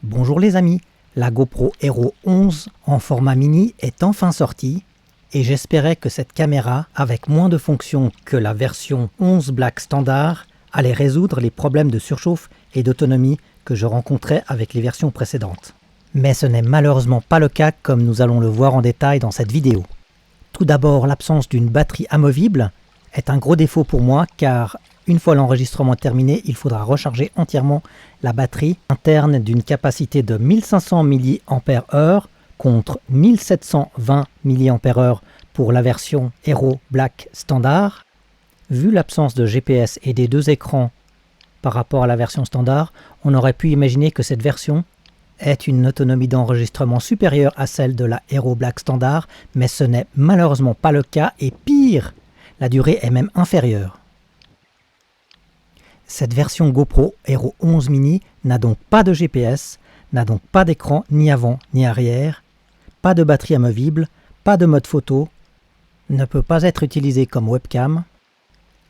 Bonjour les amis, la GoPro Hero 11 en format mini est enfin sortie et j'espérais que cette caméra, avec moins de fonctions que la version 11 Black standard, allait résoudre les problèmes de surchauffe et d'autonomie que je rencontrais avec les versions précédentes. Mais ce n'est malheureusement pas le cas comme nous allons le voir en détail dans cette vidéo. Tout d'abord, l'absence d'une batterie amovible est un gros défaut pour moi car une fois l'enregistrement terminé, il faudra recharger entièrement la batterie interne d'une capacité de 1500 mAh contre 1720 mAh pour la version Hero Black standard. Vu l'absence de GPS et des deux écrans par rapport à la version standard, on aurait pu imaginer que cette version ait une autonomie d'enregistrement supérieure à celle de la Hero Black standard, mais ce n'est malheureusement pas le cas et pire, la durée est même inférieure. Cette version GoPro Hero 11 mini n'a donc pas de GPS, n'a donc pas d'écran ni avant ni arrière, pas de batterie amovible, pas de mode photo, ne peut pas être utilisée comme webcam,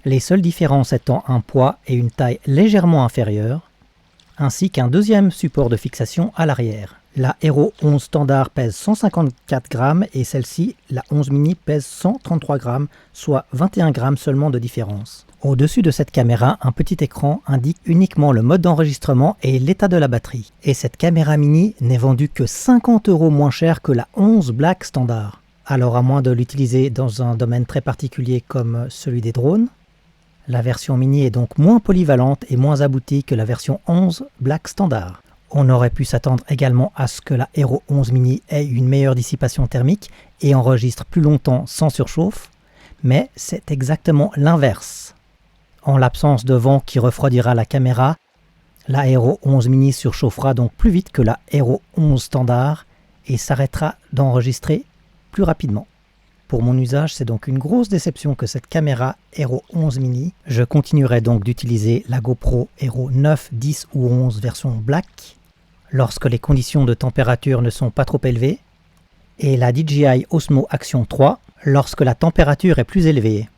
les seules différences étant un poids et une taille légèrement inférieure, ainsi qu'un deuxième support de fixation à l'arrière. La Hero 11 standard pèse 154 grammes et celle-ci, la 11 mini, pèse 133 grammes, soit 21 grammes seulement de différence. Au-dessus de cette caméra, un petit écran indique uniquement le mode d'enregistrement et l'état de la batterie. Et cette caméra mini n'est vendue que 50 € moins cher que la 11 Black standard. Alors à moins de l'utiliser dans un domaine très particulier comme celui des drones, la version mini est donc moins polyvalente et moins aboutie que la version 11 Black standard. On aurait pu s'attendre également à ce que la Hero 11 mini ait une meilleure dissipation thermique et enregistre plus longtemps sans surchauffe, mais c'est exactement l'inverse. En l'absence de vent qui refroidira la caméra, la Hero 11 mini surchauffera donc plus vite que la Hero 11 standard et s'arrêtera d'enregistrer plus rapidement. Pour mon usage, c'est donc une grosse déception que cette caméra Hero 11 mini. Je continuerai donc d'utiliser la GoPro Hero 9, 10 ou 11 version Black lorsque les conditions de température ne sont pas trop élevées et la DJI Osmo Action 3 lorsque la température est plus élevée.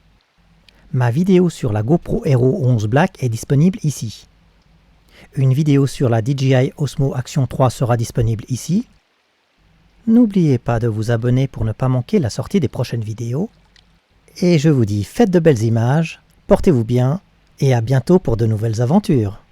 Ma vidéo sur la GoPro Hero 11 Black est disponible ici. Une vidéo sur la DJI Osmo Action 3 sera disponible ici. N'oubliez pas de vous abonner pour ne pas manquer la sortie des prochaines vidéos. Et je vous dis, faites de belles images, portez-vous bien et à bientôt pour de nouvelles aventures.